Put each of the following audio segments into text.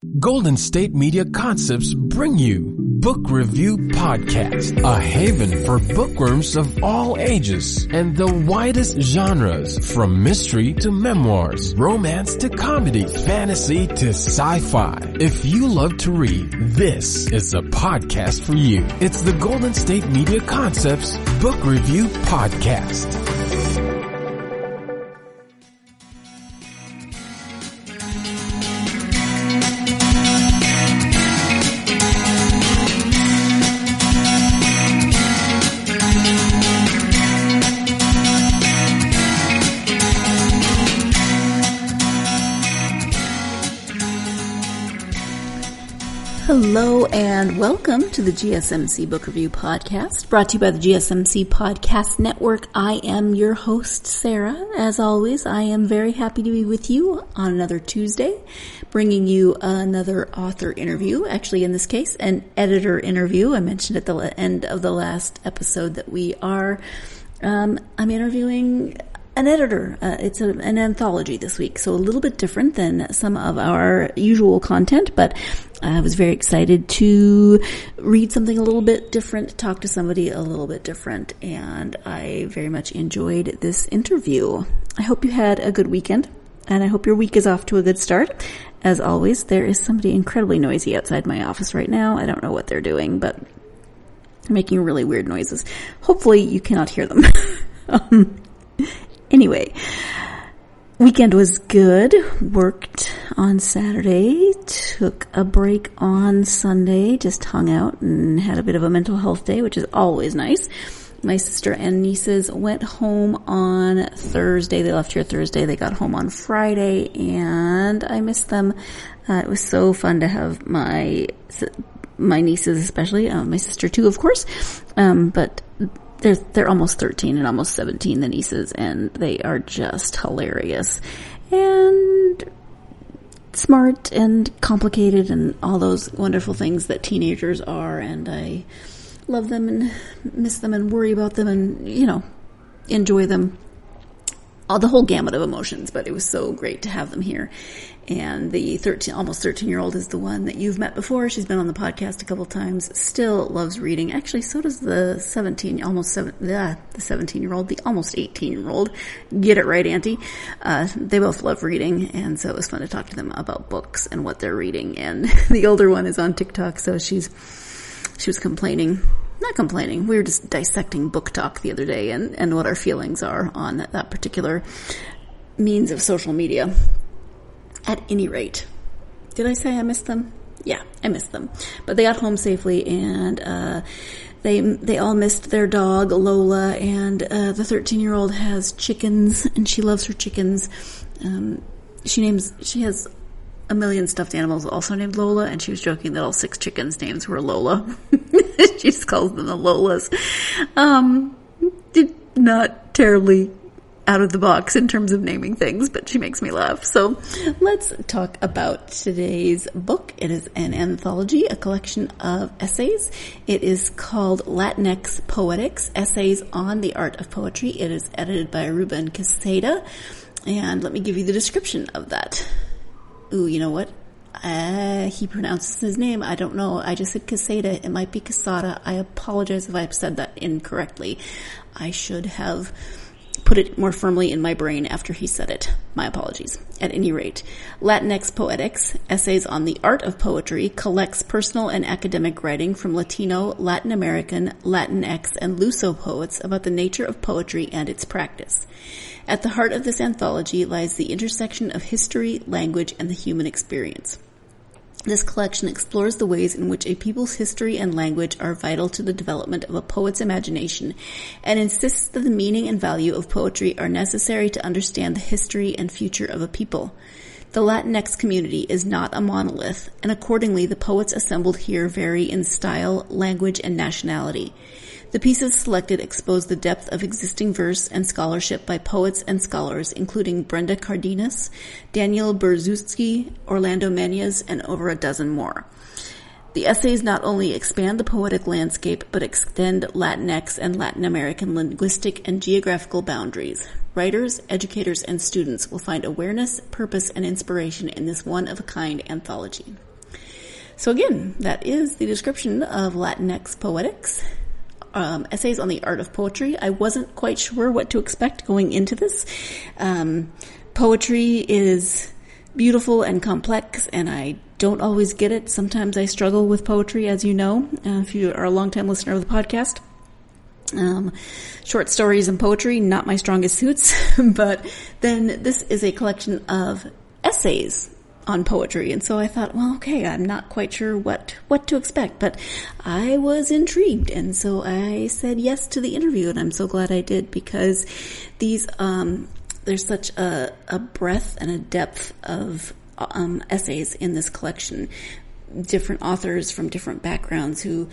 Golden State Media Concepts bring you Book Review Podcast, a haven for bookworms of all ages and the widest genres, from mystery to memoirs, romance to comedy, fantasy to sci-fi. If you love to read, this is a podcast for you. It's the Golden State Media Concepts Book Review Podcast. Hello and welcome to the GSMC Book Review Podcast, brought to you by the GSMC Podcast Network. I am your host, Sarah. As always, I am very happy to be with you on another Tuesday, bringing you another author interview. Actually, in this case, an editor interview. I mentioned at the end of the last episode that I'm interviewing an editor. It's an anthology this week, so a little bit different than some of our usual content, but I was very excited to read something a little bit different, talk to somebody a little bit different, and I very much enjoyed this interview. I hope you had a good weekend, and I hope your week is off to a good start. As always, there is somebody incredibly noisy outside my office right now. I don't know what they're doing, but they're making really weird noises. Hopefully you cannot hear them. Anyway, weekend was good. Worked on Saturday, took a break on Sunday, just hung out and had a bit of a mental health day, which is always nice. My sister and nieces went home on Thursday. They left here Thursday. They got home on Friday, and I missed them. It was so fun to have my nieces, especially my sister too, of course. But they're almost 13 and almost 17, the nieces, and they are just hilarious and smart and complicated and all those wonderful things that teenagers are, and I love them and miss them and worry about them and, enjoy them. The whole gamut of emotions, but it was so great to have them here. And the almost 13-year-old is the one that you've met before. She's been on the podcast a couple times. Still loves reading. Actually, so does the 17-year-old, the almost 18-year-old. Get it right, Auntie. They both love reading, and so it was fun to talk to them about books and what they're reading. And the older one is on TikTok, so she was complaining. Not complaining. We were just dissecting Book Talk the other day and what our feelings are on that particular means of social media. At any rate, did I say I missed them? Yeah, I missed them. But they got home safely, and they all missed their dog, Lola, and the 13-year-old has chickens, and she loves her chickens. She has a million stuffed animals also named Lola, and she was joking that all 6 chickens' names were Lola. She just calls them the Lolas. Not terribly out of the box in terms of naming things, but she makes me laugh. So let's talk about today's book. It is an anthology, a collection of essays. It is called Latinx Poetics, Essays on the Art of Poetry. It is edited by Ruben Quesada, and let me give you the description of that. Ooh, you know what? He pronounces his name. I don't know. I just said Quesada. It might be Quesada. I apologize if I've said that incorrectly. I should have put it more firmly in my brain after he said it. My apologies. At any rate, Latinx Poetics, Essays on the Art of Poetry, collects personal and academic writing from Latino, Latin American, Latinx, and Luso poets about the nature of poetry and its practice. At the heart of this anthology lies the intersection of history, language, and the human experience. This collection explores the ways in which a people's history and language are vital to the development of a poet's imagination, and insists that the meaning and value of poetry are necessary to understand the history and future of a people. The Latinx community is not a monolith, and accordingly the poets assembled here vary in style, language, and nationality. The pieces selected expose the depth of existing verse and scholarship by poets and scholars, including Brenda Cardenas, Daniel Berzutsky, Orlando Menyes, and over a dozen more. The essays not only expand the poetic landscape, but extend Latinx and Latin American linguistic and geographical boundaries. writers, educators, and students will find awareness, purpose, and inspiration in this one-of-a-kind anthology. So again, that is the description of Latinx Poetics, essays on the art of poetry. I wasn't quite sure what to expect going into this. Poetry is beautiful and complex, and I don't always get it. Sometimes I struggle with poetry, as you know, if you are a longtime listener of the podcast. Short stories and poetry, not my strongest suits, but then this is a collection of essays on poetry. And so I thought, well, okay, I'm not quite sure what to expect, but I was intrigued. And so I said yes to the interview, and I'm so glad I did, because these, there's such a breadth and a depth of essays in this collection. Different authors from different backgrounds who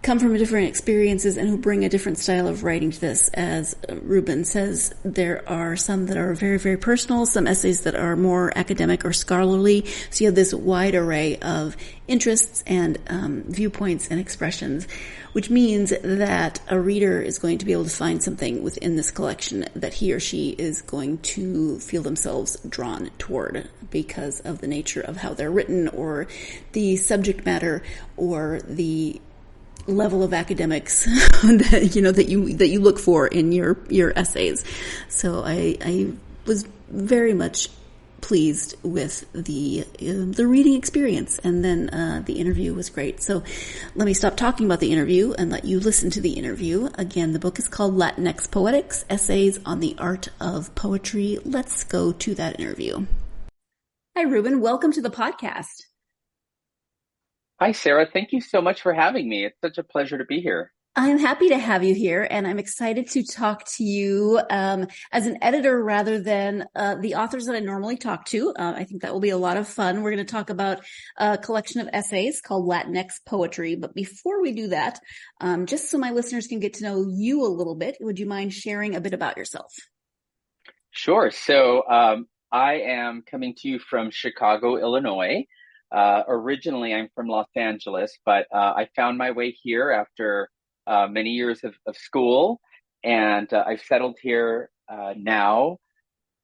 come from different experiences and who bring a different style of writing to this. As Ruben says, there are some that are very, very personal, some essays that are more academic or scholarly. So you have this wide array of interests and viewpoints and expressions, which means that a reader is going to be able to find something within this collection that he or she is going to feel themselves drawn toward because of the nature of how they're written, or the subject matter, or the level of academics that you look for in your essays. So I was very much pleased with the reading experience, and then the interview was great. So let me stop talking about the interview and let you listen to the interview. Again, the book is called Latinx Poetics, Essays on the Art of Poetry. Let's go to that interview. Hi, Ruben. Welcome to the podcast. Hi, Sarah. Thank you so much for having me. It's such a pleasure to be here. I'm happy to have you here, and I'm excited to talk to you as an editor rather than the authors that I normally talk to. I think that will be a lot of fun. We're going to talk about a collection of essays called Latinx Poetry. But before we do that, just so my listeners can get to know you a little bit, would you mind sharing a bit about yourself? Sure. So I am coming to you from Chicago, Illinois. Originally, I'm from Los Angeles, but I found my way here after many years of school, and I've settled here now.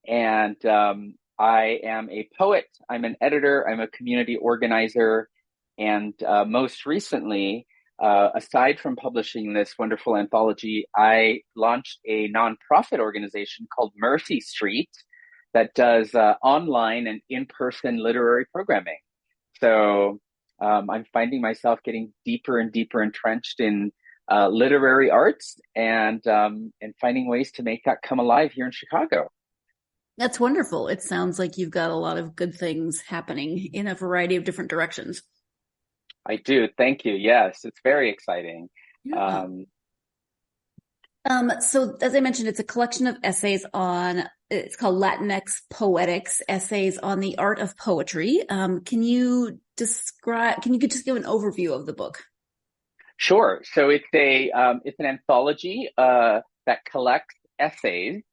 And I am a poet. I'm an editor. I'm a community organizer. And most recently, aside from publishing this wonderful anthology, I launched a nonprofit organization called Mercy Street that does online and in-person literary programming. So I'm finding myself getting deeper and deeper entrenched in literary arts and finding ways to make that come alive here in Chicago. That's wonderful. It sounds like you've got a lot of good things happening in a variety of different directions. I do. Thank you. Yes, it's very exciting. Yeah. So as I mentioned, it's a collection of essays it's called Latinx Poetics, Essays on the Art of Poetry. Can you just give an overview of the book? Sure. So it's an anthology that collects essays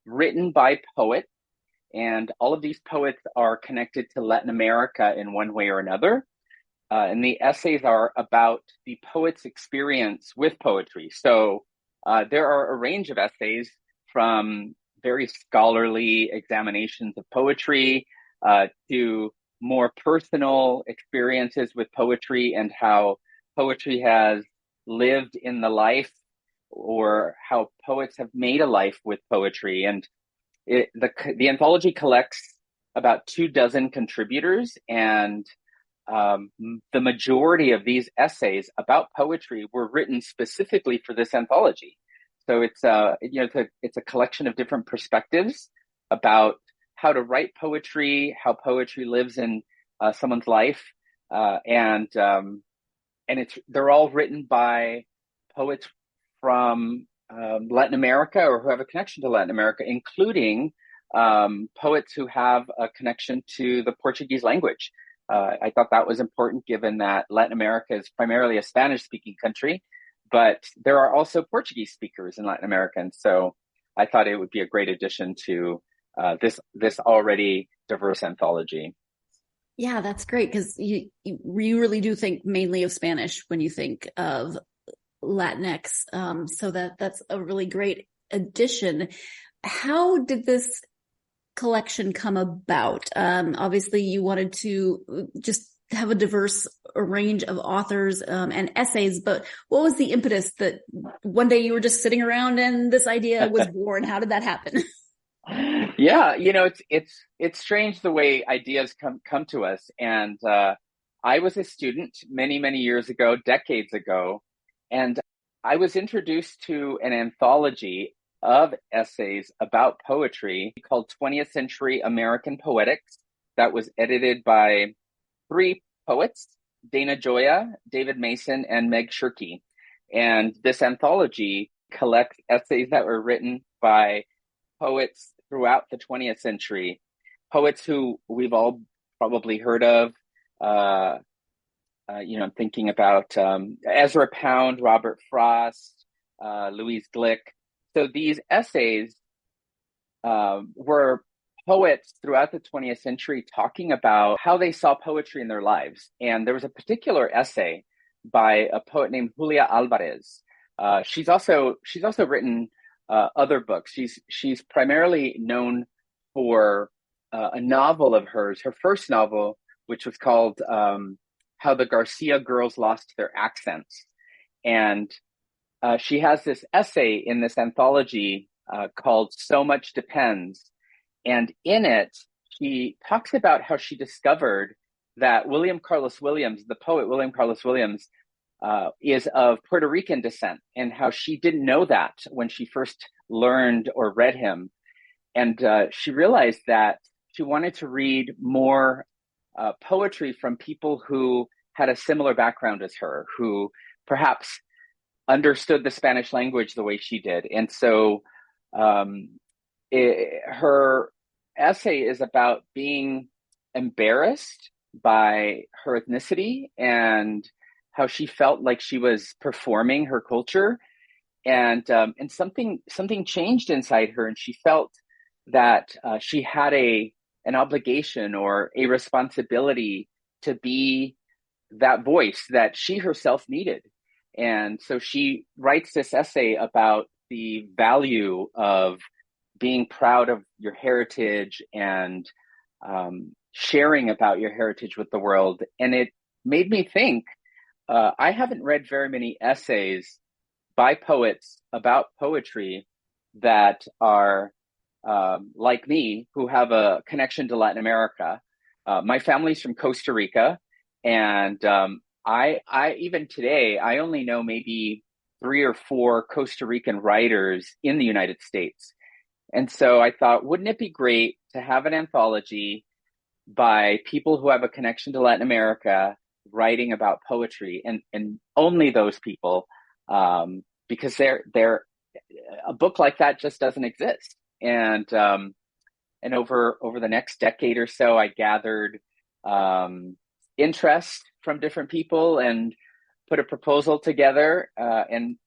written by poets, and all of these poets are connected to Latin America in one way or another. And the essays are about the poet's experience with poetry. So there are a range of essays from very scholarly examinations of poetry to more personal experiences with poetry and how poetry has lived in the life, or how poets have made a life with poetry. And the anthology collects about 24 contributors, and the majority of these essays about poetry were written specifically for this anthology. So it's a collection of different perspectives about how to write poetry, how poetry lives in someone's life, and they're all written by poets from Latin America, or who have a connection to Latin America, including poets who have a connection to the Portuguese language. I thought that was important, given that Latin America is primarily a Spanish-speaking country, but there are also Portuguese speakers in Latin America. And so I thought it would be a great addition to this already diverse anthology. Yeah, that's great, because you really do think mainly of Spanish when you think of Latinx. So that's a really great addition. how did this collection come about? Obviously, you wanted to just have a diverse range of authors and essays, but what was the impetus that one day you were just sitting around and this idea was born? How did that happen? Yeah, it's strange the way ideas come to us. And I was a student many years ago, decades ago, and I was introduced to an anthology of essays about poetry called 20th Century American Poetics that was edited by three poets, Dana Gioia, David Mason, and Meg Shirky. And this anthology collects essays that were written by poets throughout the 20th century, poets who we've all probably heard of. I'm thinking about Ezra Pound, Robert Frost, Louise Glick. So these essays were poets throughout the 20th century talking about how they saw poetry in their lives. And there was a particular essay by a poet named Julia Alvarez. She's also written other books. She's primarily known for a novel of hers, her first novel, which was called How the Garcia Girls Lost Their Accents. And she has this essay in this anthology called So Much Depends. And in it, she talks about how she discovered that William Carlos Williams, the poet William Carlos Williams, is of Puerto Rican descent, and how she didn't know that when she first learned or read him. And she realized that she wanted to read more poetry from people who had a similar background as her, who perhaps understood the Spanish language the way she did. And so her essay is about being embarrassed by her ethnicity and how she felt like she was performing her culture, and something changed inside her, and she felt that she had an obligation or a responsibility to be that voice that she herself needed. And so she writes this essay about the value of being proud of your heritage and sharing about your heritage with the world. And it made me think, I haven't read very many essays by poets about poetry that are like me, who have a connection to Latin America. My family's from Costa Rica, and I even today, I only know maybe 3 or 4 Costa Rican writers in the United States. And so I thought, wouldn't it be great to have an anthology by people who have a connection to Latin America writing about poetry, and only those people, because they're a book like that just doesn't exist. And over the next decade or so, I gathered interest from different people and put a proposal together, and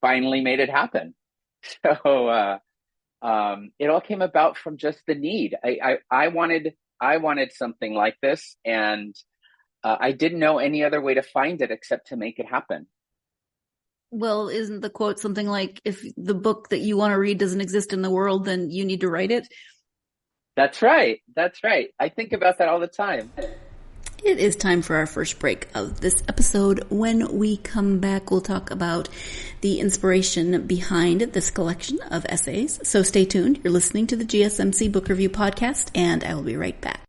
finally made it happen. So it all came about from just the need. I wanted something like this, and I didn't know any other way to find it except to make it happen. Well, isn't the quote something like, if the book that you want to read doesn't exist in the world, then you need to write it? That's right. I think about that all the time. It is time for our first break of this episode. When we come back, we'll talk about the inspiration behind this collection of essays. So stay tuned. You're listening to the GSMC Book Review Podcast, and I will be right back.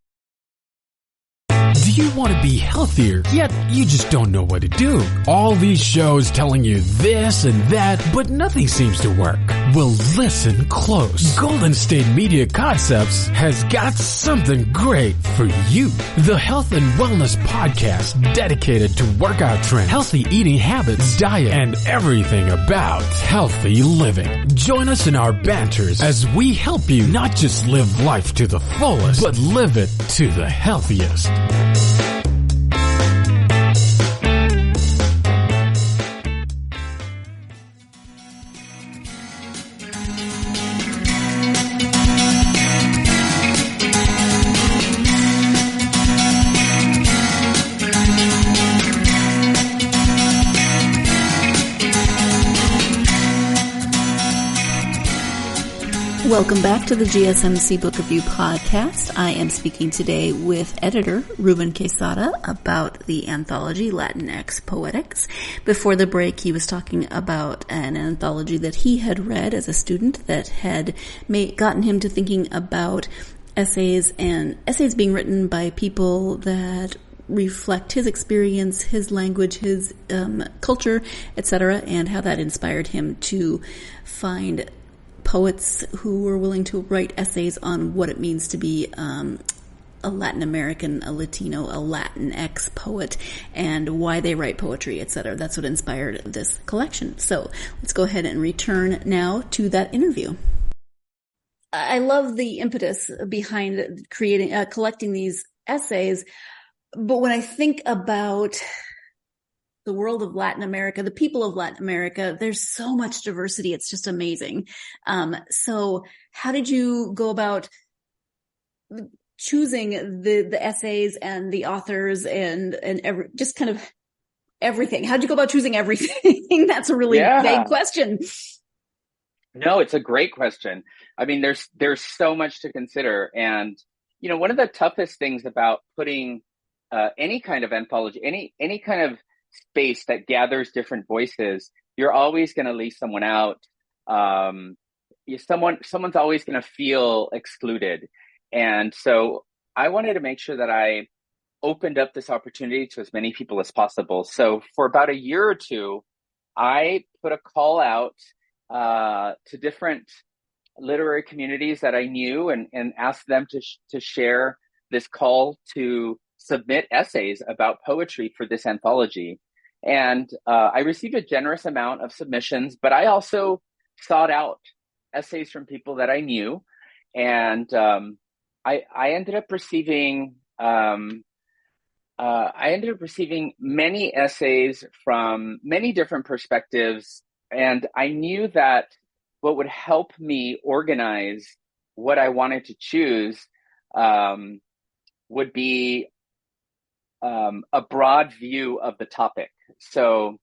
Do you want to be healthier, yet you just don't know what to do? All these shows telling you this and that, but nothing seems to work. Well, listen close. Golden State Media Concepts has got something great for you. The Health and Wellness Podcast, dedicated to workout trends, healthy eating habits, diet, and everything about healthy living. Join us in our banters as we help you not just live life to the fullest, but live it to the healthiest. Welcome back to the GSMC Book Review Podcast. I am speaking today with editor Ruben Quesada about the anthology Latinx Poetics. Before the break, he was talking about an anthology that he had read as a student that had gotten him to thinking about essays being written by people that reflect his experience, his language, his culture, etc., and how that inspired him to find poets who were willing to write essays on what it means to be a Latin American, a Latino, a Latinx poet, and why they write poetry, etc. That's what inspired this collection. So let's go ahead and return now to that interview. I love the impetus behind collecting these essays, but when I think about the world of Latin America, the people of Latin America, there's so much diversity. It's just amazing. So how did you go about choosing the essays and the authors and just kind of everything? How'd you go about choosing everything? That's a really vague question. No, it's a great question. I mean, there's so much to consider. And, one of the toughest things about putting any kind of anthology, any kind of space that gathers different voices, you're always going to leave someone out. Someone's always going to feel excluded. And so I wanted to make sure that I opened up this opportunity to as many people as possible. So for about a year or two, I put a call out to different literary communities that I knew and asked them to share this call to submit essays about poetry for this anthology. And I received a generous amount of submissions, but I also sought out essays from people that I knew. And I ended up receiving many essays from many different perspectives. And I knew that what would help me organize what I wanted to choose would be a broad view of the topic. So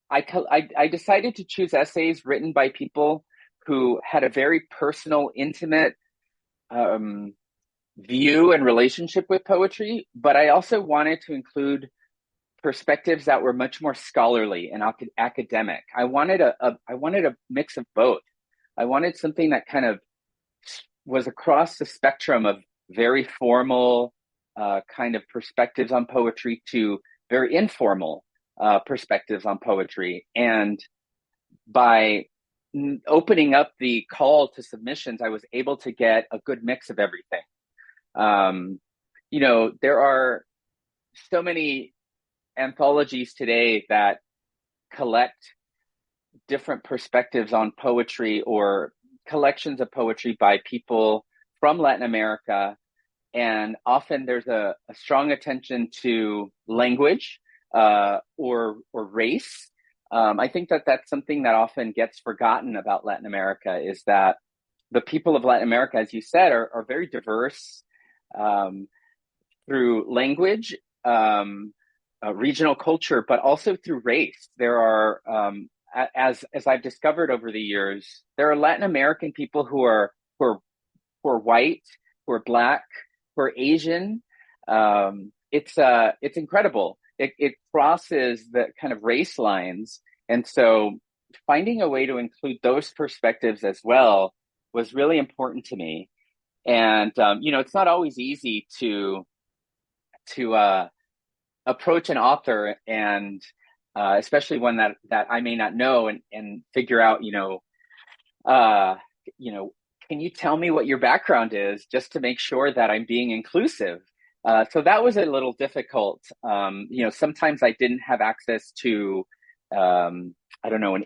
I decided to choose essays written by people who had a very personal, intimate view and relationship with poetry, but I also wanted to include perspectives that were much more scholarly and academic. I wanted a mix of both. I wanted something that kind of was across the spectrum of very formal kind of perspectives on poetry to very informal perspectives on poetry. And by opening up the call to submissions, I was able to get a good mix of everything. There are so many anthologies today that collect different perspectives on poetry or collections of poetry by people from Latin America. And often there's a strong attention to language or race. I think that that's something that often gets forgotten about Latin America, is that the people of Latin America, as you said, are very diverse through language, regional culture, but also through race. There are, as I've discovered over the years, there are Latin American people who are white, who are Black, who are Asian. It's incredible. It crosses the kind of race lines, and so finding a way to include those perspectives as well was really important to me. And it's not always easy to approach an author, and especially one that I may not know, and figure out, can you tell me what your background is, just to make sure that I'm being inclusive? So that was a little difficult. Sometimes I didn't have access to, an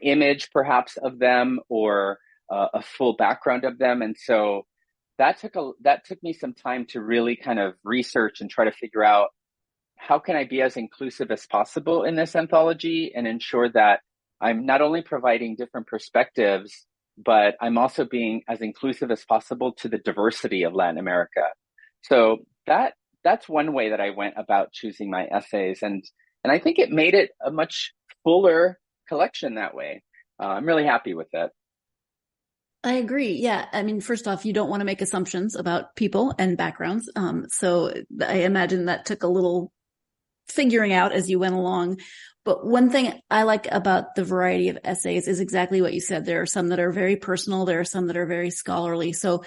image perhaps of them, or a full background of them. And so that took me some time to really kind of research and try to figure out, how can I be as inclusive as possible in this anthology and ensure that I'm not only providing different perspectives, but I'm also being as inclusive as possible to the diversity of Latin America. So that's one way that I went about choosing my essays. And I think it made it a much fuller collection that way. I'm really happy with that. I agree. Yeah. I mean, first off, you don't want to make assumptions about people and backgrounds. So I imagine that took a little figuring out as you went along. But one thing I like about the variety of essays is exactly what you said. There are some that are very personal. There are some that are very scholarly. So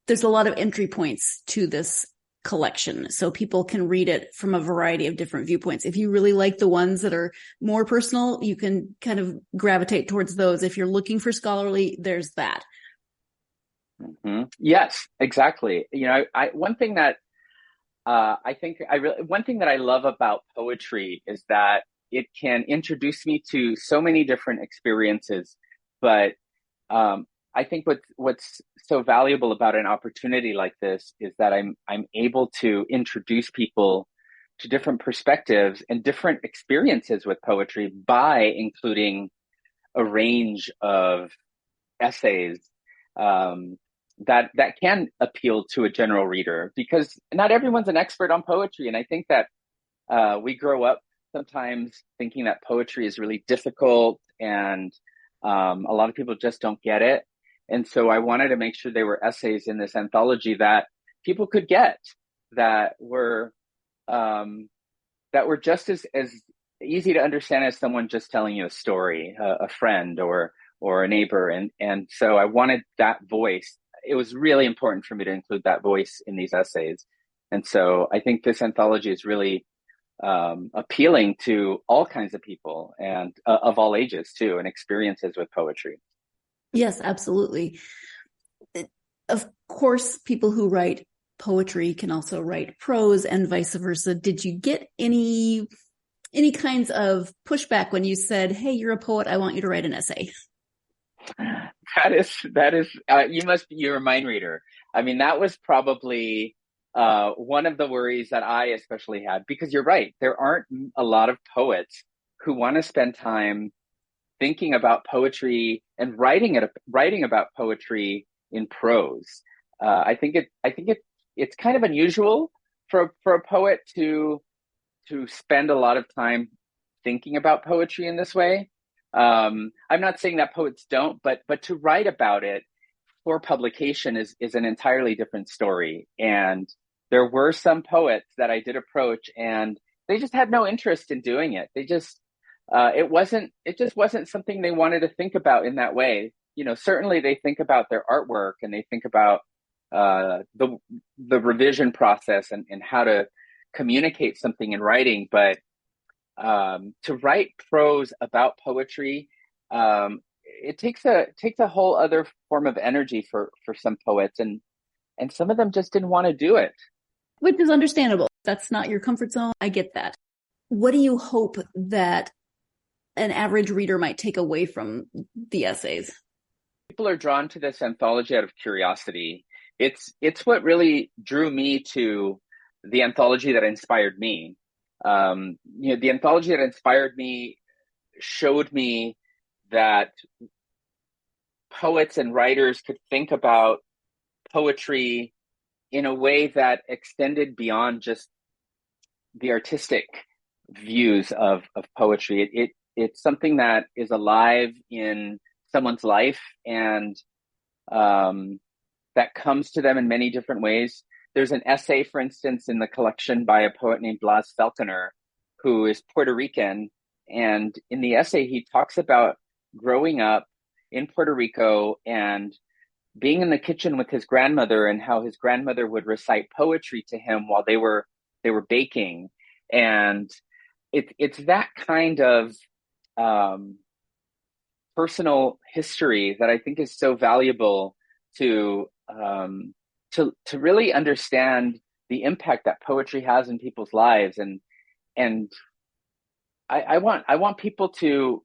there's a lot of entry points to this collection. So people can read it from a variety of different viewpoints. If you really like the ones that are more personal, you can kind of gravitate towards those. If you're looking for scholarly, there's that. Mm-hmm. Yes, exactly. One thing that one thing that I love about poetry is that it can introduce me to so many different experiences. But I think what's so valuable about an opportunity like this is that I'm able to introduce people to different perspectives and different experiences with poetry by including a range of essays that can appeal to a general reader, because not everyone's an expert on poetry. And I think that we grow up sometimes thinking that poetry is really difficult, and a lot of people just don't get it. And so I wanted to make sure there were essays in this anthology that people could get, that were just as easy to understand as someone just telling you a story, a friend or a neighbor. And so I wanted that voice. It was really important for me to include that voice in these essays. And so I think this anthology is really appealing to all kinds of people, and of all ages too, and experiences with poetry. Yes, absolutely. Of course, people who write poetry can also write prose and vice versa. Did you get any kinds of pushback when you said, "Hey, you're a poet, I want you to write an essay"? That is you must be, you're a mind reader. I mean, that was probably one of the worries that I especially had, because you're right. There aren't a lot of poets who want to spend time thinking about poetry and writing about poetry in prose. I think it's kind of unusual for a poet to spend a lot of time thinking about poetry in this way. I'm not saying that poets don't, but to write about it for publication is an entirely different story. And there were some poets that I did approach, and they just had no interest in doing it. They just it just wasn't something they wanted to think about in that way. Certainly they think about their artwork, and they think about the revision process and how to communicate something in writing. But to write prose about poetry, it takes a whole other form of energy for some poets, and some of them just didn't want to do it. Which is understandable. That's not your comfort zone. I get that. What do you hope that an average reader might take away from the essays? People are drawn to this anthology out of curiosity. It's what really drew me to the anthology that inspired me. The anthology that inspired me showed me that poets and writers could think about poetry in a way that extended beyond just the artistic views of poetry. It's something that is alive in someone's life, and that comes to them in many different ways. There's an essay, for instance, in the collection by a poet named Blas Falconer, who is Puerto Rican. And in the essay, he talks about growing up in Puerto Rico and being in the kitchen with his grandmother, and how his grandmother would recite poetry to him while they were baking. And it's that kind of personal history that I think is so valuable to really understand the impact that poetry has in people's lives. And I want people to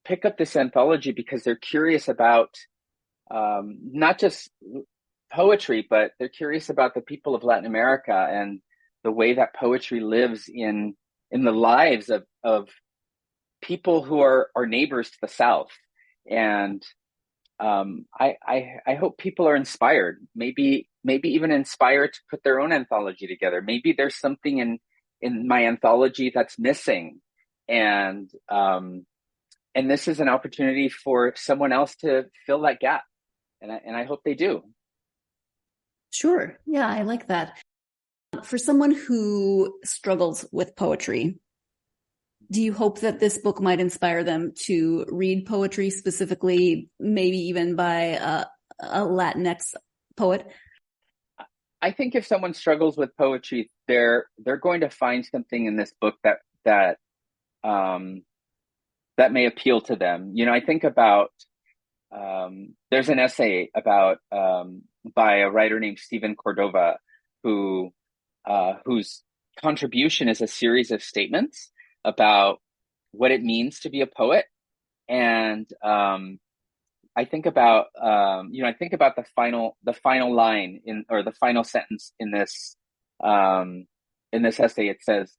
pick up this anthology because they're curious about not just poetry, but they're curious about the people of Latin America and the way that poetry lives in the lives of people who are neighbors to the South. And I hope people are inspired, maybe even inspired to put their own anthology together. Maybe there's something in my anthology that's missing, and this is an opportunity for someone else to fill that gap. and I hope they do. Sure. Yeah, I like that. For someone who struggles with poetry, do you hope that this book might inspire them to read poetry, specifically maybe even by a Latinx poet? I think if someone struggles with poetry, they're going to find something in this book that may appeal to them. I think about there's an essay about by a writer named Stephen Cordova, whose contribution is a series of statements about what it means to be a poet. And I think about the final line or the final sentence in this essay. It says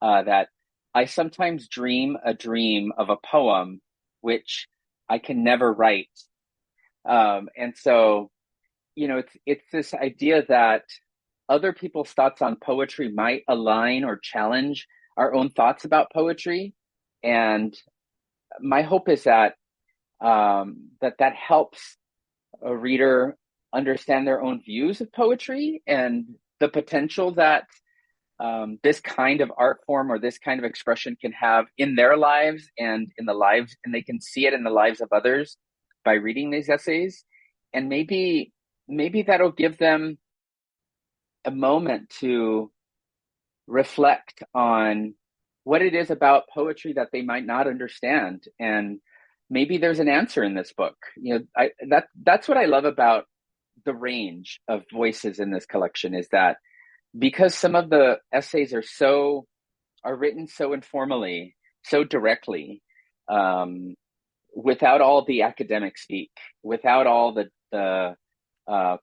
that I sometimes dream a dream of a poem which I can never write. And so, it's this idea that other people's thoughts on poetry might align or challenge our own thoughts about poetry. And my hope is that that helps a reader understand their own views of poetry and the potential that this kind of art form or this kind of expression can have in their lives and they can see it in the lives of others by reading these essays. And maybe that'll give them a moment to reflect on what it is about poetry that they might not understand. And maybe there's an answer in this book. That's what I love about the range of voices in this collection, is that because some of the essays are written so informally, so directly, without all the academic speak, without all the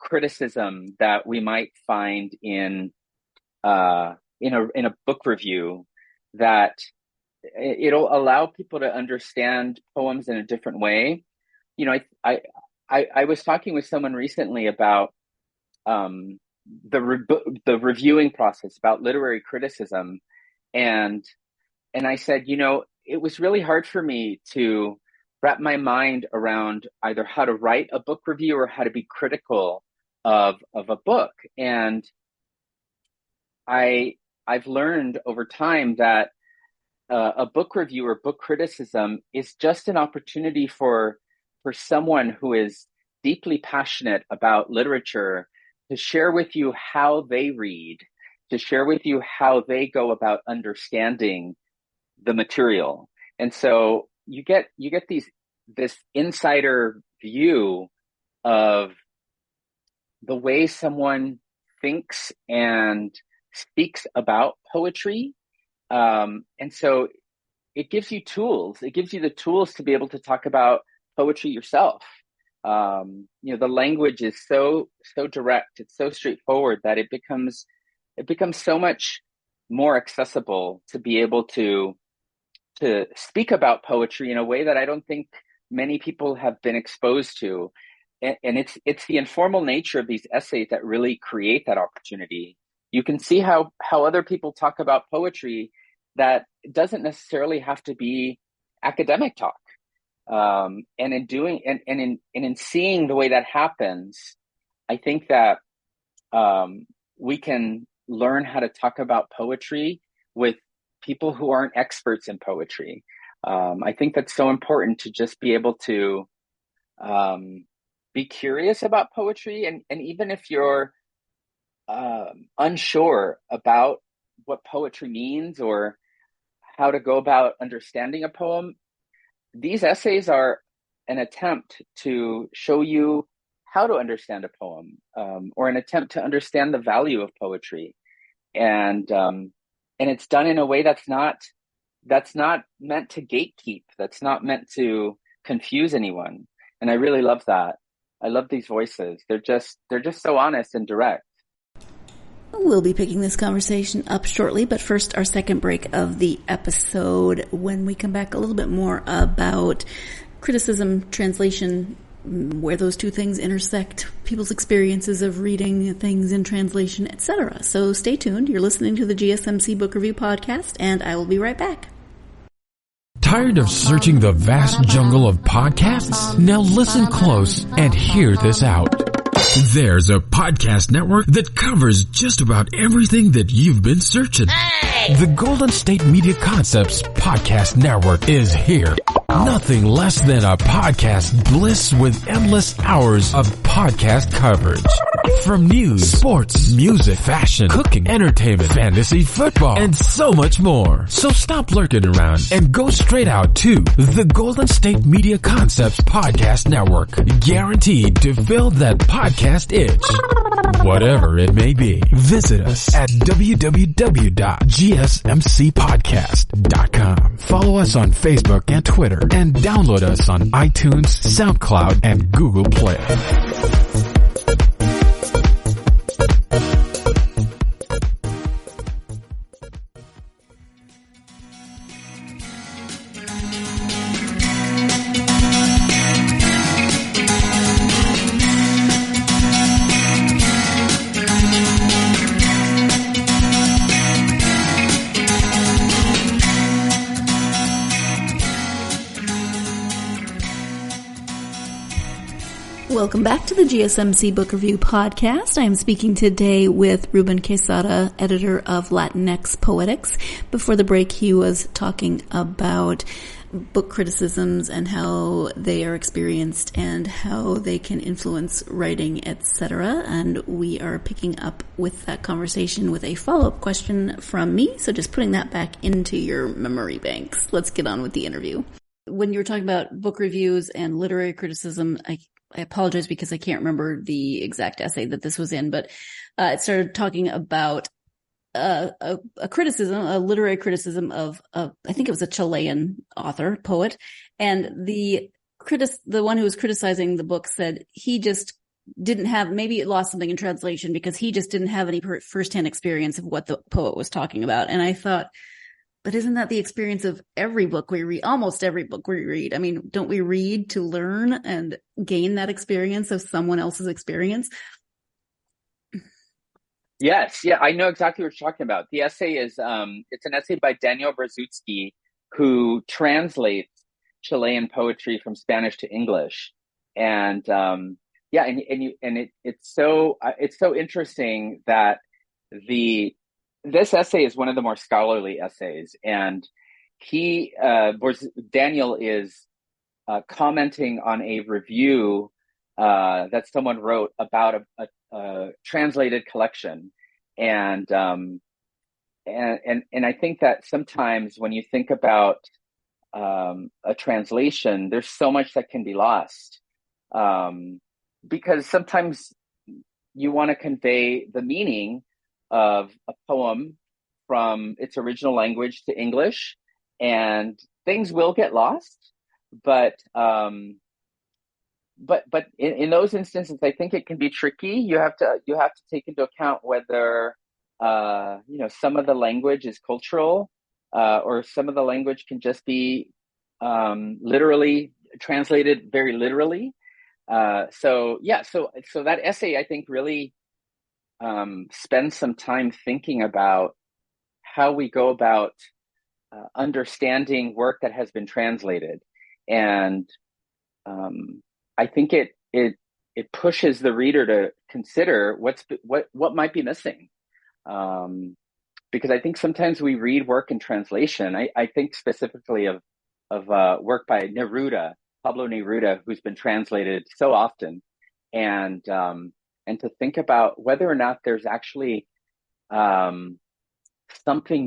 criticism that we might find in a book review, that it'll allow people to understand poems in a different way. I was talking with someone recently about the reviewing process, about literary criticism, and I said, it was really hard for me to wrap my mind around either how to write a book review or how to be critical of a book. And I've learned over time that a book review or book criticism is just an opportunity for someone who is deeply passionate about literature to share with you how they read, to share with you how they go about understanding the material. And so you get this insider view of the way someone thinks and speaks about poetry. And so it gives you tools. It gives you the tools to be able to talk about poetry yourself. The language is so direct, it's so straightforward that it becomes so much more accessible to be able to speak about poetry in a way that I don't think many people have been exposed to. And it's the informal nature of these essays that really create that opportunity. You can see how other people talk about poetry that doesn't necessarily have to be academic talk. And in seeing the way that happens, I think that we can learn how to talk about poetry with people who aren't experts in poetry. I think that's so important, to just be able to be curious about poetry. And even if you're unsure about what poetry means or how to go about understanding a poem, these essays are an attempt to show you how to understand a poem, or an attempt to understand the value of poetry. And it's done in a way that's not meant to gatekeep, that's not meant to confuse anyone. And I really love that. I love these voices. They're just so honest and direct. We'll be picking this conversation up shortly, but first, our second break of the episode. When we come back, a little bit more about criticism, translation, where those two things intersect, people's experiences of reading things in translation, etc. So stay tuned. You're listening to the GSMC Book Review Podcast, and I will be right back. Tired of searching the vast jungle of podcasts? Now listen close and hear this out. There's a podcast network that covers just about everything that you've been searching. Hey! The Golden State Media Concepts Podcast Network is here. Nothing less than a podcast bliss with endless hours of podcast coverage. From news, sports, music, fashion, cooking, entertainment, fantasy, football, and so much more. So stop lurking around and go straight out to the Golden State Media Concepts Podcast Network. Guaranteed to fill that podcast itch. Whatever it may be. Visit us at www.gsmcpodcast.com. Follow us on Facebook and Twitter and download us on iTunes, SoundCloud, and Google Play. Welcome back to the GSMC Book Review Podcast. I am speaking today with Ruben Quesada, editor of Latinx Poetics. Before the break, he was talking about book criticisms and how they are experienced and how they can influence writing, etc. And we are picking up with that conversation with a follow-up question from me. So just putting that back into your memory banks. Let's get on with the interview. When you were talking about book reviews and literary criticism, I apologize because I can't remember the exact essay that this was in, but it started talking about a criticism, a literary criticism of I think it was a Chilean author, poet, and the one who was criticizing the book said he just didn't have, maybe it lost something in translation because he just didn't have any firsthand experience of what the poet was talking about. And I thought, but isn't that the experience of every book we read, almost every book we read? I mean, don't we read to learn and gain that experience of someone else's experience? Yes. Yeah, I know exactly what you're talking about. The essay is, it's an essay by Daniel Brzezinski, who translates Chilean poetry from Spanish to English. And, it's so interesting that this essay is one of the more scholarly essays, and Daniel is commenting on a review that someone wrote about a translated collection, and I think that sometimes when you think about a translation, there's so much that can be lost, because sometimes you want to convey the meaning of a poem from its original language to English, and things will get lost. But in those instances, I think it can be tricky. You have to take into account whether some of the language is cultural, or some of the language can just be literally translated very literally. So that essay, I think, really spend some time thinking about how we go about understanding work that has been translated, and I think it pushes the reader to consider what might be missing, because I think sometimes we read work in translation. I think specifically of work by Pablo Neruda, who's been translated so often, and to think about whether or not there's actually something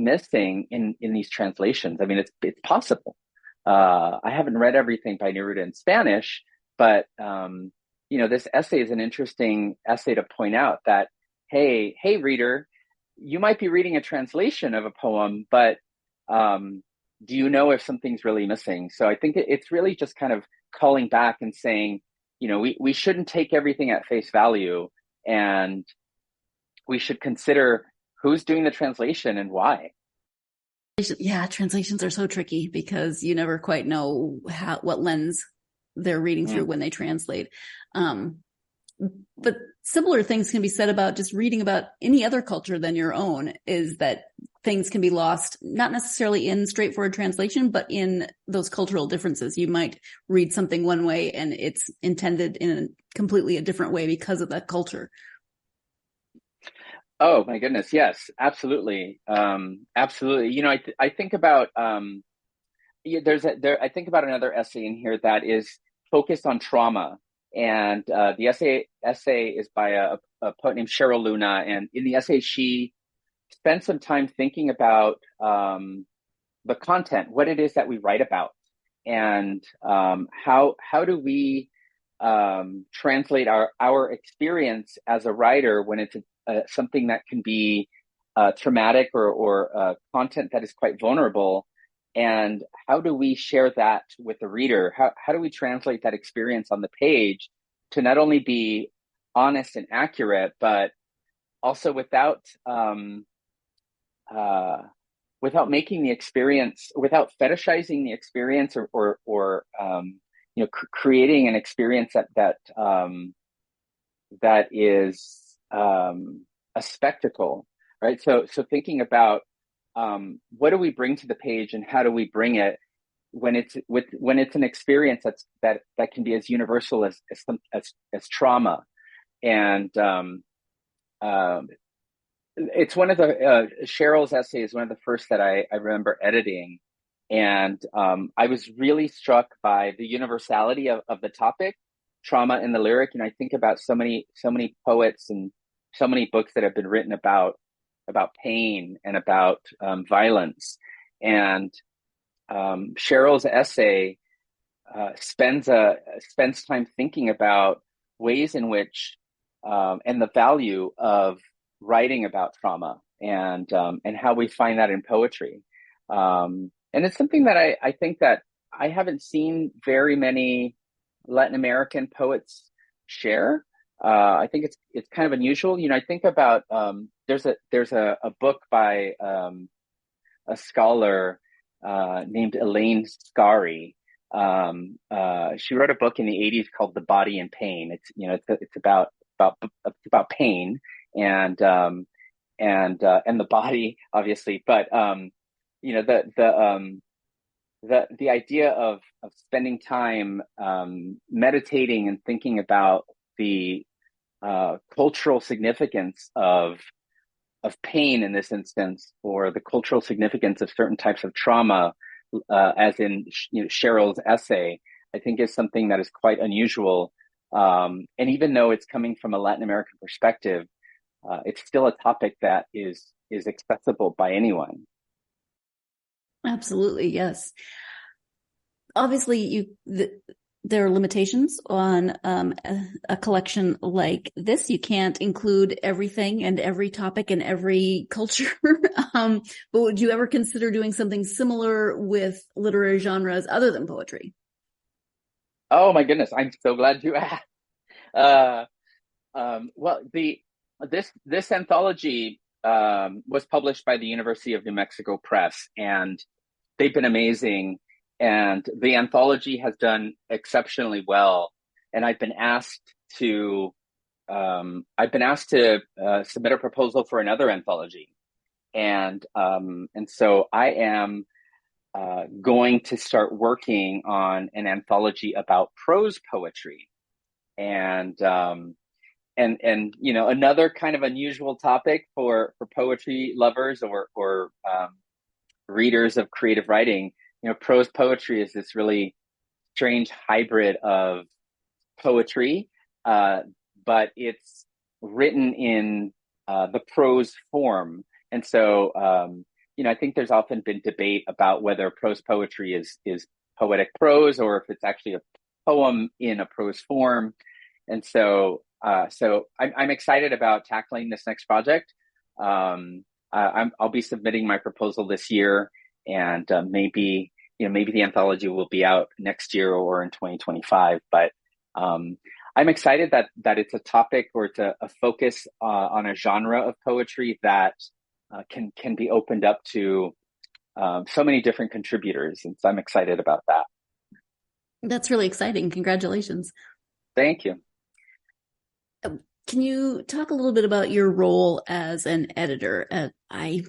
missing in these translations. I mean, it's possible. I haven't read everything by Neruda in Spanish, but this essay is an interesting essay to point out that, hey, reader, you might be reading a translation of a poem, but do you know if something's really missing? So I think it's really just kind of calling back and saying, we shouldn't take everything at face value, and we should consider who's doing the translation and why. Yeah, translations are so tricky because you never quite know what lens they're reading through when they translate. But similar things can be said about just reading about any other culture than your own, is that things can be lost, not necessarily in straightforward translation, but in those cultural differences. You might read something one way and it's intended in completely a different way because of that culture. Oh my goodness. Yes, absolutely. Absolutely. I think about, yeah, I think about another essay in here that is focused on trauma. And the essay is by a poet named Cheryl Luna. And in the essay, she spend some time thinking about the content, what it is that we write about, and how do we translate our experience as a writer when it's something that can be traumatic or content that is quite vulnerable, and how do we share that with the reader? How do we translate that experience on the page to not only be honest and accurate, but also without making the experience, without fetishizing the experience, or creating an experience that is a spectacle, right? So thinking about what do we bring to the page, and how do we bring it when it's an experience that can be as universal as trauma. And it's one of the Cheryl's essays, one of the first that I remember editing, and I was really struck by the universality of the topic, trauma in the lyric. And I think about so many poets and so many books that have been written about pain and about violence. And Cheryl's essay spends time thinking about ways in which and the value of writing about trauma, and how we find that in poetry. And it's something that I think that I haven't seen very many Latin American poets share. I think it's kind of unusual. I think about there's a book by a scholar named Elaine Scarry. She wrote a book in the 80s called The Body in Pain. It's about pain and the body, obviously, but the idea of spending time meditating and thinking about the cultural significance of pain in this instance, or the cultural significance of certain types of trauma, as in Cheryl's essay, I think is something that is quite unusual. And even though it's coming from a Latin American perspective, it's still a topic that is accessible by anyone. Absolutely, yes. Obviously, there are limitations on a collection like this. You can't include everything and every topic and every culture. But would you ever consider doing something similar with literary genres other than poetry? Oh my goodness, I'm so glad you asked. Well, this anthology was published by the University of New Mexico Press, and they've been amazing. And the anthology has done exceptionally well. And I've been asked to submit a proposal for another anthology. And so I am going to start working on an anthology about prose poetry. And another kind of unusual topic for poetry lovers or readers of creative writing. Prose poetry is this really strange hybrid of poetry, but it's written in the prose form. And so, I think there's often been debate about whether prose poetry is poetic prose, or if it's actually a poem in a prose form. And so I'm excited about tackling this next project. I'll be submitting my proposal this year, and maybe the anthology will be out next year or in 2025. But I'm excited that it's a topic, or it's a focus on a genre of poetry that can be opened up to so many different contributors, and so I'm excited about that. That's really exciting. Congratulations. Thank you. Can you talk a little bit about your role as an editor? I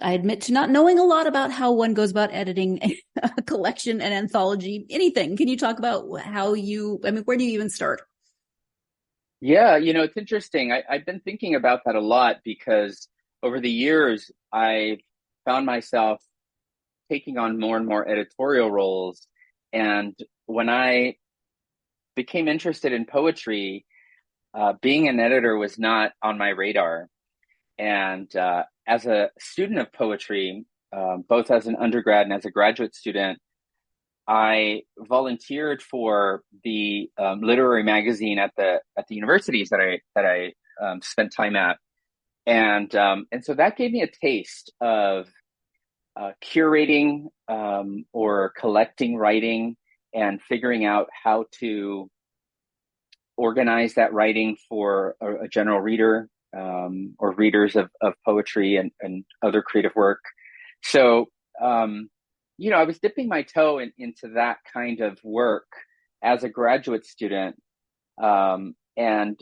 I admit to not knowing a lot about how one goes about editing a collection, an anthology, anything. Can you talk about where do you even start? Yeah, it's interesting. I've been thinking about that a lot because over the years, I've found myself taking on more and more editorial roles. And when I became interested in poetry, being an editor was not on my radar. And as a student of poetry, both as an undergrad and as a graduate student, I volunteered for the literary magazine at the universities that I spent time at, and so that gave me a taste of curating or collecting writing and figuring out how to organize that writing for a general reader or readers of poetry and other creative work. So, I was dipping my toe into that kind of work as a graduate student. And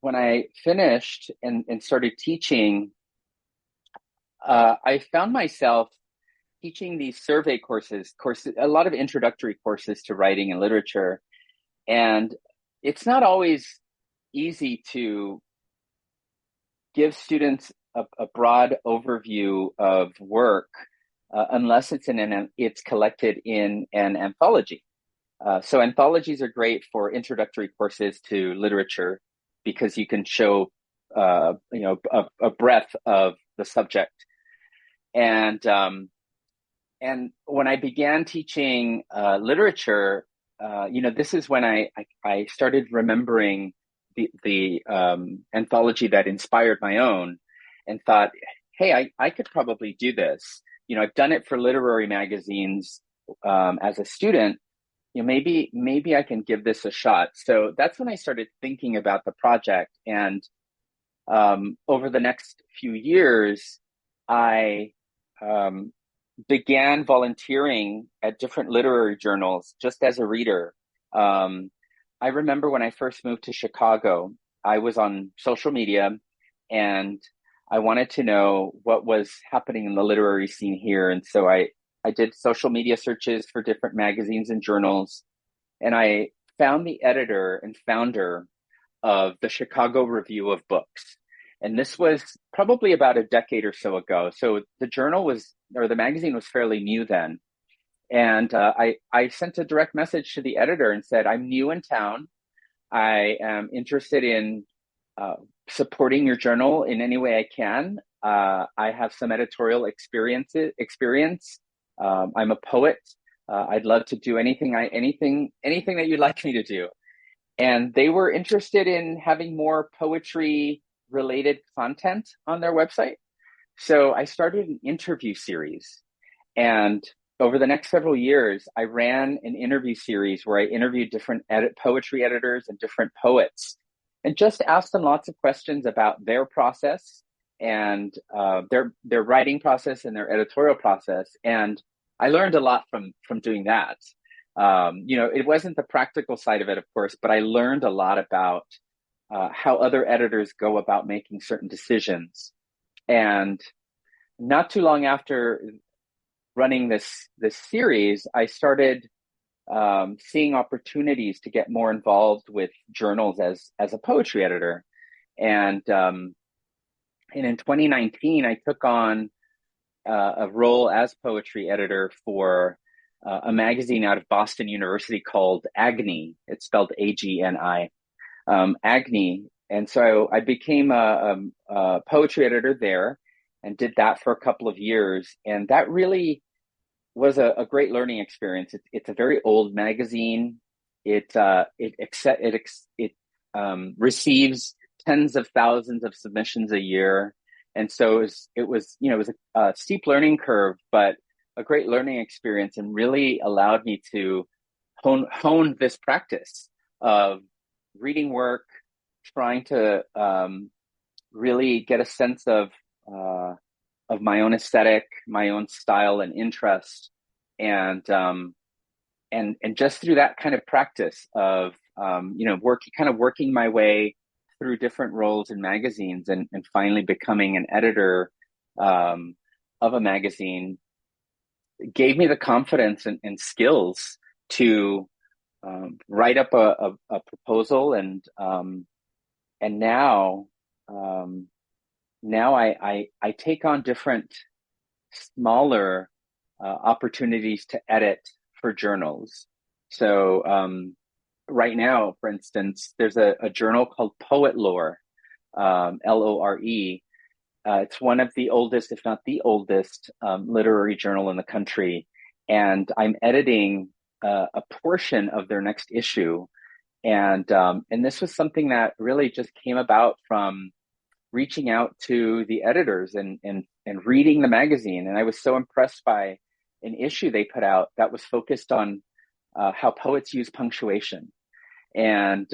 when I finished and started teaching, I found myself teaching these survey courses, a lot of introductory courses to writing and literature. And it's not always easy to give students a broad overview of work unless it's collected in an anthology. So anthologies are great for introductory courses to literature because you can show a breadth of the subject. And when I began teaching literature, this is when I started remembering the anthology that inspired my own, and thought, hey, I could probably do this. I've done it for literary magazines as a student. Maybe I can give this a shot. So that's when I started thinking about the project. And over the next few years, I began volunteering at different literary journals just as a reader. I remember when I first moved to Chicago, I was on social media and I wanted to know what was happening in the literary scene here. And so I did social media searches for different magazines and journals, and I found the editor and founder of the Chicago Review of Books. And this was probably about a decade or so ago. So the magazine was fairly new then. And I sent a direct message to the editor and said, I'm new in town. I am interested in supporting your journal in any way I can. I have some editorial experience. I'm a poet. I'd love to do anything that you'd like me to do. And they were interested in having more poetry related content on their website. So I started an interview series. And over the next several years, I ran an interview series where I interviewed different poetry editors and different poets, and just asked them lots of questions about their process and their writing process and their editorial process. And I learned a lot from doing that. It wasn't the practical side of it, of course, but I learned a lot about how other editors go about making certain decisions. And not too long after running this series, I started seeing opportunities to get more involved with journals as a poetry editor. And in 2019, I took on a role as poetry editor for a magazine out of Boston University called Agni. It's spelled Agni, Agni. And so I became a poetry editor there and did that for a couple of years. And that really was a great learning experience. It's a very old magazine. It receives tens of thousands of submissions a year. And so it was a steep learning curve, but a great learning experience, and really allowed me to hone this practice of reading work, trying to really get a sense of my own aesthetic, my own style and interest, and just through that kind of practice of working my way through different roles in magazines and finally becoming an editor of a magazine gave me the confidence and skills to write up a proposal, and now I take on different smaller opportunities to edit for journals. So right now, for instance, there's a journal called Poet Lore, LORE. It's one of the oldest, if not the oldest, literary journal in the country. And I'm editing a portion of their next issue. And this was something that really just came about from reaching out to the editors and reading the magazine. And I was so impressed by an issue they put out that was focused on how poets use punctuation. And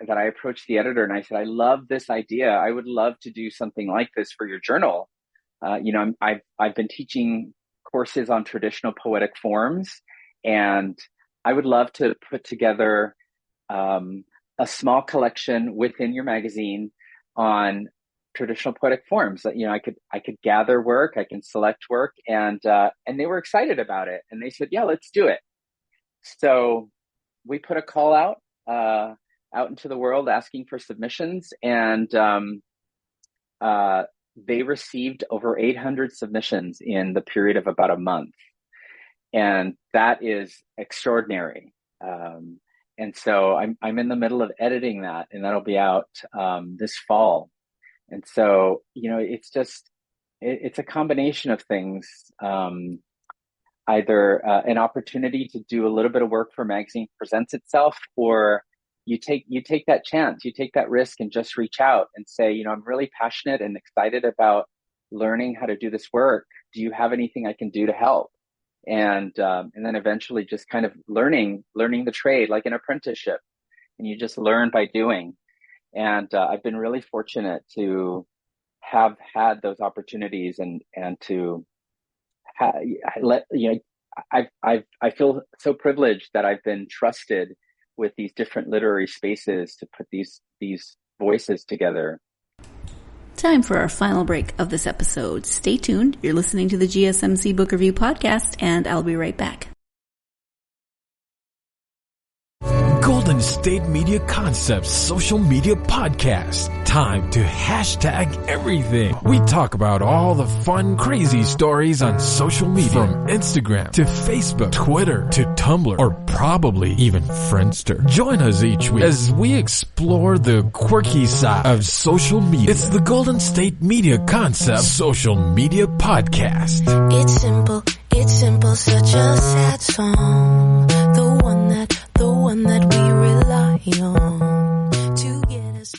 that I approached the editor and I said, I love this idea. I would love to do something like this for your journal. I've been teaching courses on traditional poetic forms, and I would love to put together a small collection within your magazine on traditional poetic forms. That I could gather work, I can select work, and they were excited about it, and they said, yeah, let's do it. So we put a call out into the world asking for submissions, and they received over 800 submissions in the period of about a month, and that is extraordinary. And so I'm in the middle of editing that, and that'll be out this fall. And so it's a combination of things. Either an opportunity to do a little bit of work for a magazine presents itself, or you take that chance, you take that risk and just reach out and say, I'm really passionate and excited about learning how to do this work. Do you have anything I can do to help? And then eventually just kind of learning the trade like an apprenticeship, and you just learn by doing. And I've been really fortunate to have had those opportunities and to I feel so privileged that I've been trusted with these different literary spaces to put these voices together. Time for our final break of this episode. Stay tuned. You're listening to the GSMC Book Review Podcast, and I'll be right back. Golden State Media Concepts Social Media Podcast. Time to hashtag everything. We talk about all the fun, crazy stories on social media. From Instagram to Facebook, Twitter to Tumblr, or probably even Friendster. Join us each week as we explore the quirky side of social media. It's the Golden State Media Concepts Social Media Podcast. It's simple, such a sad song. The one that we rely on to get us.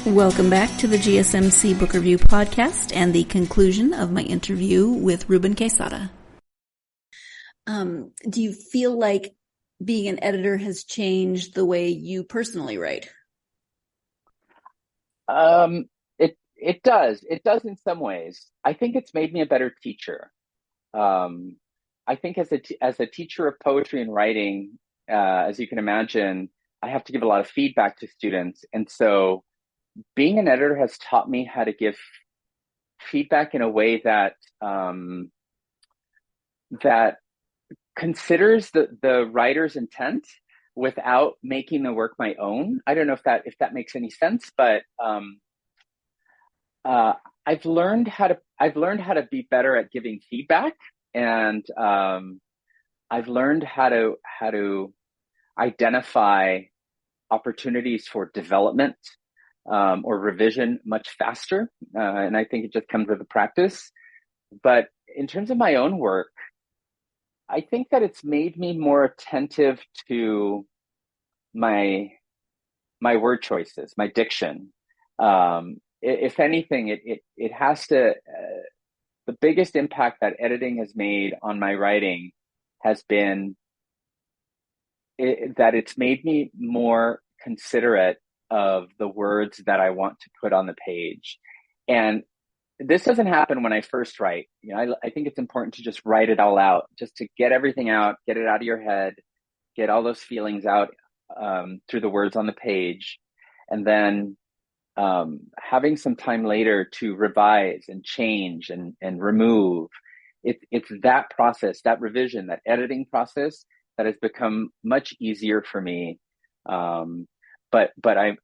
Welcome back to the GSMC Book Review Podcast and the conclusion of my interview with Ruben Quesada. Do you feel like being an editor has changed the way you personally write? It does. It does in some ways. I think it's made me a better teacher. I think as a teacher of poetry and writing, as you can imagine, I have to give a lot of feedback to students, and so being an editor has taught me how to give feedback in a way that that considers the writer's intent without making the work my own. I don't know if that makes any sense, but I've learned how to be better at giving feedback, and I've learned how to identify opportunities for development or revision much faster. And I think it just comes with the practice. But in terms of my own work, I think that it's made me more attentive to my word choices, my diction. If anything, it has to, the biggest impact that editing has made on my writing has been that it's made me more considerate of the words that I want to put on the page. And this doesn't happen when I first write. I think it's important to just write it all out, just to get everything out, get it out of your head, get all those feelings out through the words on the page. And then having some time later to revise and change and remove. It's that process, that revision, that editing process that has become much easier for me. But I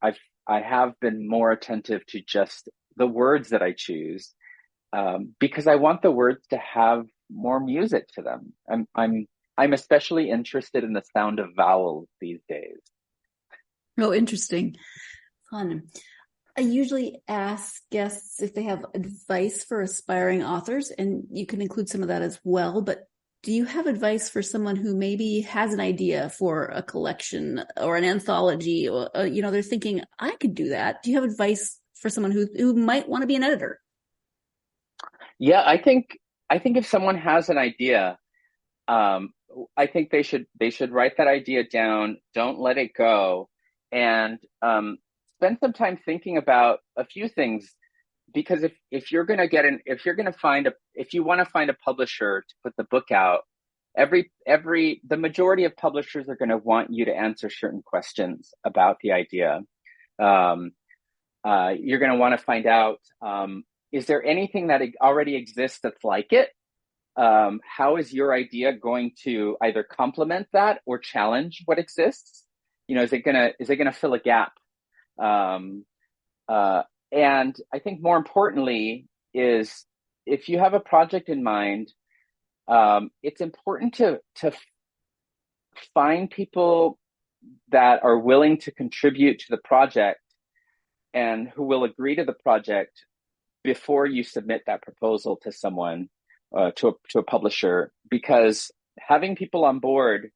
have been more attentive to just the words that I choose, because I want the words to have more music to them. I'm especially interested in the sound of vowels these days. Oh, interesting. Fun. I usually ask guests if they have advice for aspiring authors, and you can include some of that as well. But do you have advice for someone who maybe has an idea for a collection or an anthology, or they're thinking, I could do that? Do you have advice for someone who might want to be an editor? Yeah, I think if someone has an idea, I think they should write that idea down. Don't let it go, and spend some time thinking about a few things. Because if you want to find a publisher to put the book out, the majority of publishers are going to want you to answer certain questions about the idea. You're going to want to find out, is there anything that already exists that's like it? How is your idea going to either complement that or challenge what exists? Is it gonna fill a gap? And I think more importantly is, if you have a project in mind, it's important to find people that are willing to contribute to the project and who will agree to the project before you submit that proposal to someone, to a publisher, because having people on board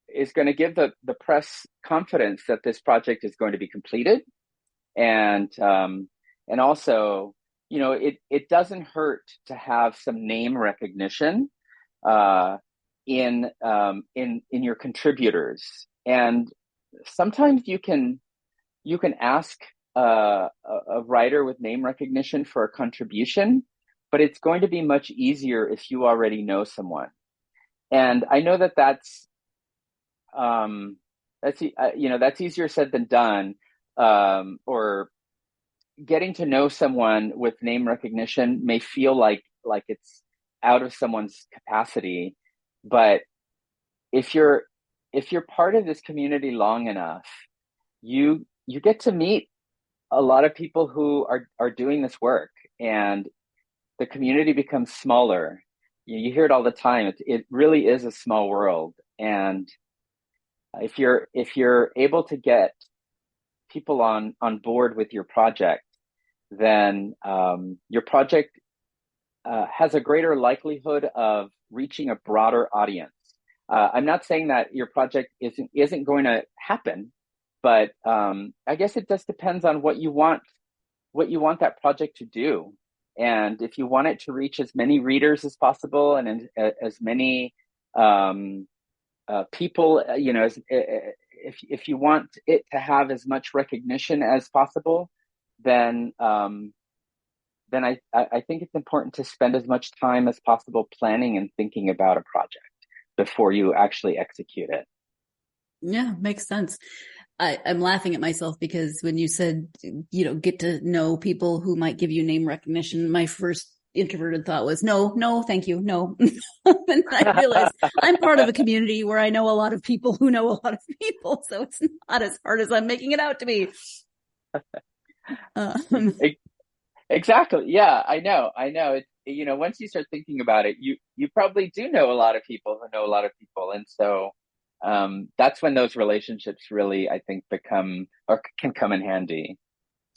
is going to give the press confidence that this project is going to be completed. And also, it doesn't hurt to have some name recognition in your contributors. And sometimes you can ask a writer with name recognition for a contribution, but it's going to be much easier if you already know someone. And I know that's easier said than done. Or getting to know someone with name recognition may feel like it's out of someone's capacity, but if you're part of this community long enough, you get to meet a lot of people who are doing this work, and the community becomes smaller. You hear it all the time. It really is a small world, and if you're able to get people on board with your project, then your project has a greater likelihood of reaching a broader audience. I'm not saying that your project isn't going to happen, but I guess it just depends on what you want that project to do. And if you want it to reach as many readers as possible, and as many people, if you want it to have as much recognition as possible, then I think it's important to spend as much time as possible planning and thinking about a project before you actually execute it. Yeah, makes sense. I'm laughing at myself because when you said, get to know people who might give you name recognition, my first introverted thought was, no, thank you. No. And I realized I'm part of a community where I know a lot of people who know a lot of people. So it's not as hard as I'm making it out to be. Exactly. Yeah, I know. Once you start thinking about it, you probably do know a lot of people who know a lot of people. And so that's when those relationships really, I think, become or can come in handy.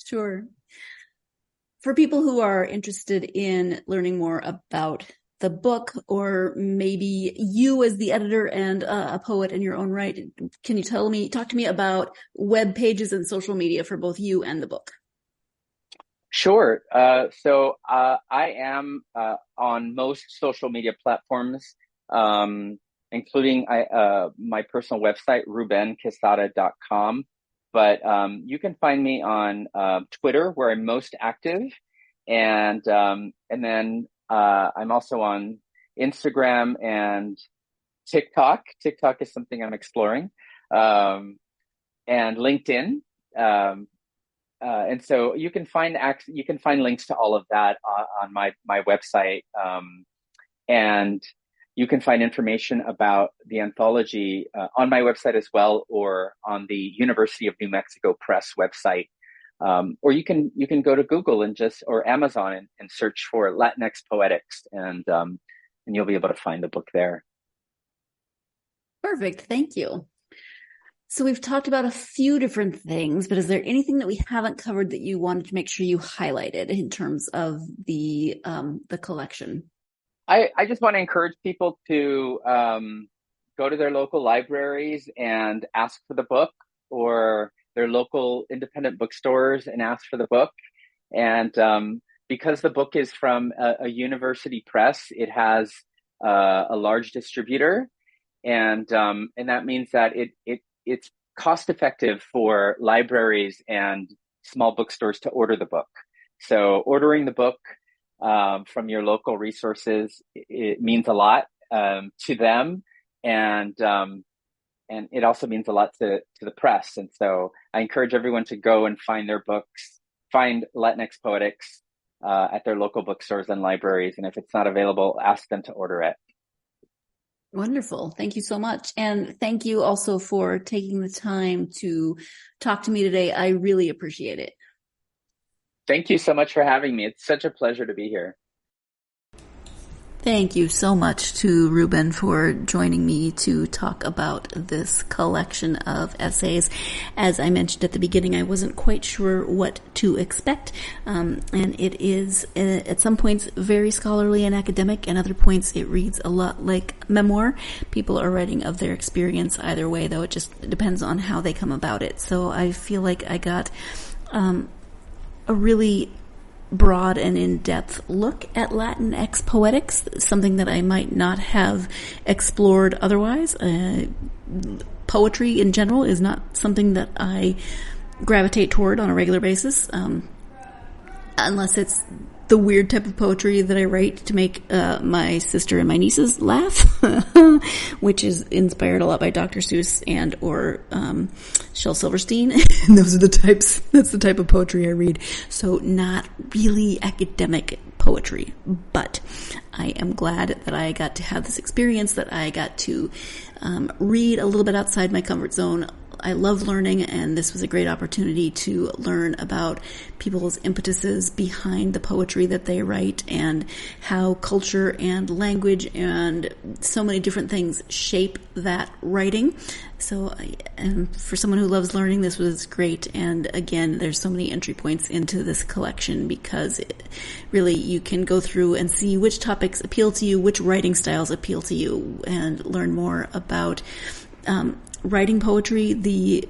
Sure. For people who are interested in learning more about the book, or maybe you as the editor and a poet in your own right, can you talk to me about web pages and social media for both you and the book? Sure. So I am on most social media platforms, including my personal website, rubenquesada.com. But you can find me on Twitter, where I'm most active, and then I'm also on Instagram and TikTok. TikTok is something I'm exploring, and LinkedIn. And so you can find links to all of that on my website, and you can find information about the anthology on my website as well, or on the University of New Mexico Press website. Or you can go to Google or Amazon and search for Latinx Poetics, and you'll be able to find the book there. Perfect. Thank you. So we've talked about a few different things, but is there anything that we haven't covered that you wanted to make sure you highlighted in terms of the collection? I just want to encourage people to go to their local libraries and ask for the book, or their local independent bookstores and ask for the book. And because the book is from a university press, it has a large distributor, and that means that it's cost effective for libraries and small bookstores to order the book. So ordering the book from your local resources, it means a lot to them, and it also means a lot to the press. And so I encourage everyone to go and find their books, find Latinx Poetics at their local bookstores and libraries, and if it's not available, ask them to order it. Wonderful. Thank you so much. And thank you also for taking the time to talk to me today. I really appreciate it. Thank you so much for having me. It's such a pleasure to be here. Thank you so much to Ruben for joining me to talk about this collection of essays. As I mentioned at the beginning, I wasn't quite sure what to expect, and it is at some points very scholarly and academic, and other points it reads a lot like memoir. People are writing of their experience either way, though it just depends on how they come about it. So I feel like I got a really broad and in-depth look at Latinx poetics, something that I might not have explored otherwise. Poetry in general is not something that I gravitate toward on a regular basis, unless it's the weird type of poetry that I write to make my sister and my nieces laugh, which is inspired a lot by Dr. Seuss and or Shel Silverstein. And those are the types. That's the type of poetry I read. So not really academic poetry, but I am glad that I got to have this experience, that I got to read a little bit outside my comfort zone. I love learning, and this was a great opportunity to learn about people's impetuses behind the poetry that they write, and how culture and language and so many different things shape that writing. So, and for someone who loves learning, this was great. And again, there's so many entry points into this collection, because really you can go through and see which topics appeal to you, which writing styles appeal to you, and learn more about writing poetry, the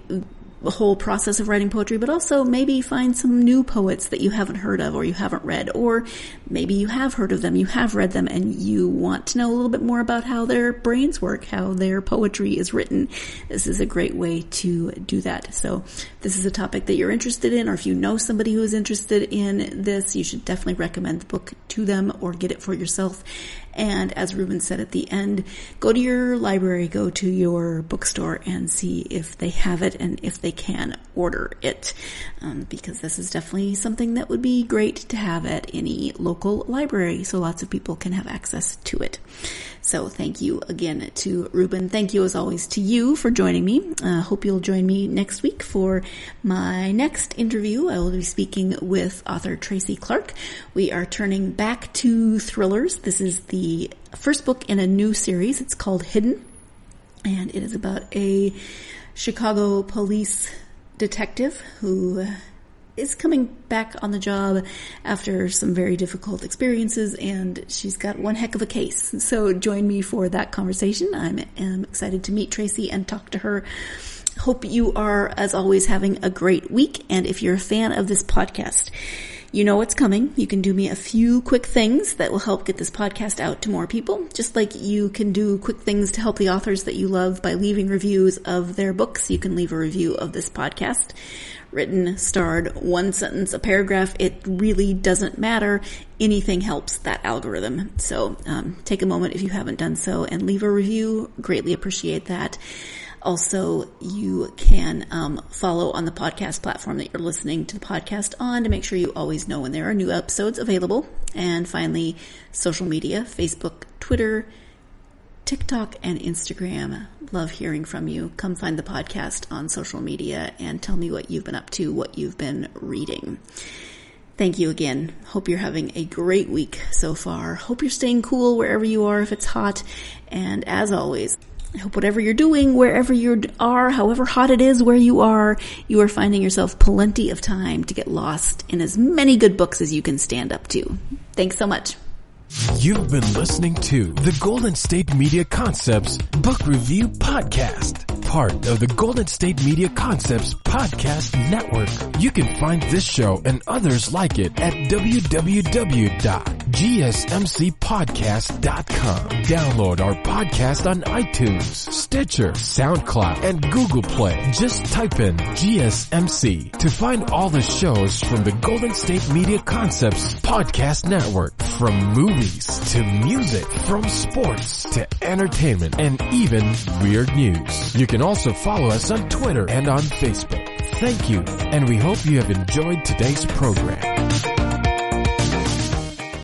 whole process of writing poetry, but also maybe find some new poets that you haven't heard of or you haven't read, or maybe you have heard of them, you have read them, and you want to know a little bit more about how their brains work, how their poetry is written. This is a great way to do that. So this is a topic that you're interested in, or if you know somebody who is interested in this, you should definitely recommend the book to them or get it for yourself. And as Ruben said at the end, go to your library, go to your bookstore and see if they have it and if they can order it, because this is definitely something that would be great to have at any local library so lots of people can have access to it. So thank you again to Ruben. Thank you as always to you for joining me. Hope you'll join me next week for my next interview. I will be speaking with author Tracy Clark. We are turning back to thrillers. This is the first book in a new series. It's called Hidden, and it is about a Chicago police detective who is coming back on the job after some very difficult experiences, and she's got one heck of a case. So join me for that conversation. I am excited to meet Tracy and talk to her. Hope you are, as always, having a great week. And if you're a fan of this podcast, You know what's coming. You can do me a few quick things that will help get this podcast out to more people, just like you can do quick things to help the authors that you love by leaving reviews of their books. You can leave a review of this podcast. Written, starred, one sentence, a paragraph, it really doesn't matter. Anything helps that algorithm. So take a moment if you haven't done so and leave a review. Greatly appreciate that. Also, you can follow on the podcast platform that you're listening to the podcast on to make sure you always know when there are new episodes available. And finally, social media, Facebook, Twitter, TikTok, and Instagram. Love hearing from you. Come find the podcast on social media and tell me what you've been up to, what you've been reading. Thank you again. Hope you're having a great week so far. Hope you're staying cool wherever you are if it's hot. And as always, I hope whatever you're doing, wherever you are, however hot it is where you are finding yourself plenty of time to get lost in as many good books as you can stand up to. Thanks so much. You've been listening to the Golden State Media Concepts Book Review Podcast, part of the Golden State Media Concepts Podcast Network. You can find this show and others like it at www.gsmcpodcast.com. Download our podcast on iTunes, Stitcher, SoundCloud, and Google Play. Just type in GSMC to find all the shows from the Golden State Media Concepts Podcast Network, from movies to music, from sports to entertainment, and even weird news. You can also follow us on Twitter and on Facebook. Thank you, and we hope you have enjoyed today's program.